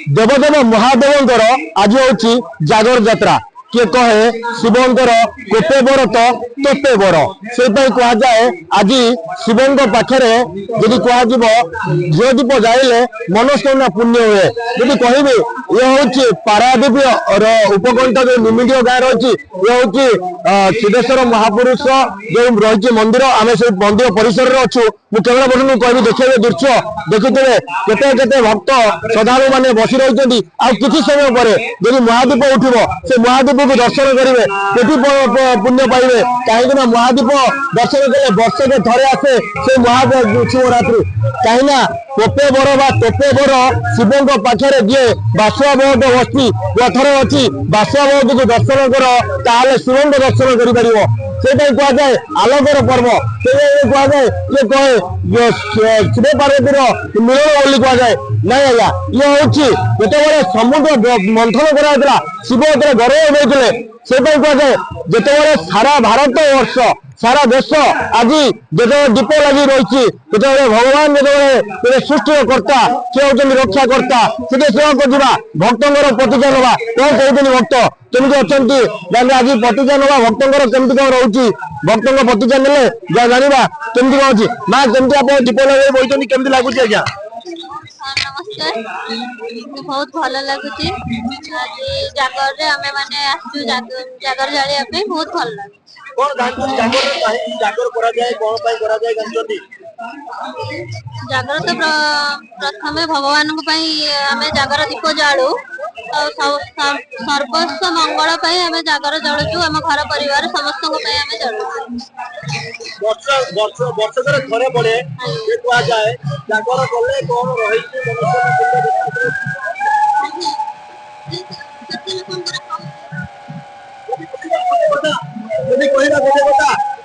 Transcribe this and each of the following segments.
देवदेव महादेवंकर आज हूँ जागर जात्रा किए कहे शिवंकर कोटे बड़ तो तोते बड़ से कहुए आज शिव पाखे जदि कह झील दीप जाइले मनस्कामना पुण्य हुए जदि कह ये हूँ पारादीप उपकंठ जो निमिडियो गाँव रही ये हूँ सिद्धेश्वर महापुरुष जो रही मंदिर आम से मंदिर परिसर में अच्छु मुझे बर्तन कह देखिए दृश्य देखुए केते भक्त श्रद्धालु मैंने बसी रही किसी समय पर जब महादीप उठिब से महादीप को दर्शन करेंगे केटी पुण्य पाइबे कहीं महादीप दर्शन कले वर्ष के थरे आसे से महाशिवरात्रि कहीं तोपे बड़ बा तोपे बड़ शिव पाखे जी बासुआ बहुत बस्ती पथर अच्छी बासुआ बहुत को दर्शन कर ताले शिव दर्शन कर से कहुए आलोकर पर्व से कहुए ये कहे शिव पार्वती मिलन बोली कहुए नहीं आज्ञा ये हूँ जिते समुद्र मंथन कराइला शिव जो गौरव होते से कहुए जिते सारा भारत वर्ष सारा देश आज जो दीप लगी रही भगवान जो सृष्टि कर्ता सी हूँ रक्षाकर्ता से सेवा भक्तर प्रतिज्ञा ना कौन कहते भक्त केमी अच्छा आज प्रतिज्ञा ना भक्तर केमती कौन रोचे भक्तों प्रतिज्ञा ने जाना केमती कौन अच्छी माँ केमती आप दीप लगे बोलते केमती लगुच आज्ञा नमस्कार बहुत भल लगुच जागर आम मैंने आसु जागर जालिया बहुत भल लगे जागर तो प्रथम भगवान आम जागर दीप जालु सर्वस्व मंगल आम जागर जलुचु आम घर परिवार समस्त आम जलु थरे पड़े जागर कले कौन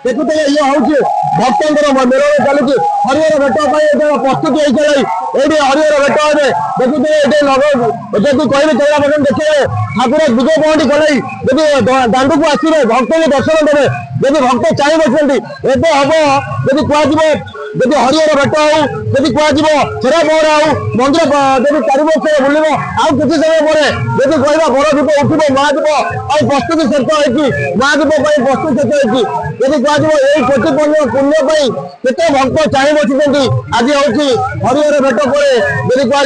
देखुते ये हूँ भक्तर मेलन चलुची हरिहर भेट प्रस्तुति ये हरिहर भेट हे देखुते ये जब कहे चला पर्यटन देखिए ठाकुर विजय पहटी कले दांड को आसवे भक्त को दर्शन देवे जब भक्त चाहिए एवं हम जब कह जब हरिहर भेट हो जब कह छेरा पहरा हो मंदिर जब चारिवर्ष बुल आउ किसी समय पर जब कह बड़ दीप उठब महादीप आ प्रस्तुति शेष होती महादीप प्रस्तुति शेष होती जब कह कोटि पुण्य केते भक्त चाह बसी आज हूँ हरिहर भेट पर जब कह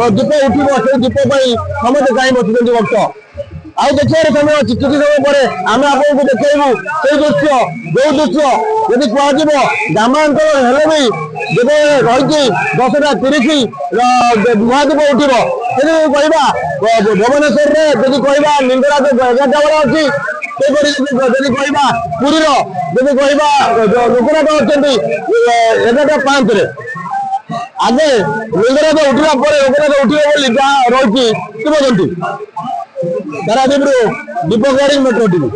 दीप उठब से दीप समस्त चाह बसी भक्त आ देखिए समय अच्छी किसी समय पर आम आपको देखू से दृश्य जो दृश्य यदि कह ग्रामांचल हेले भी जब रही 10:30 महादीप उठब से कह भुवनेश्वर में जब कह लिंगराज 11टा बेला अच्छी जब कह पुरी जब कह लोकनाथ अच्छा 11:05 आगे लिंगराज उठा लोकनाथ उठे बोली जहाँ रही किंवदंती पारादीप दीपक मेट्रो टीवी।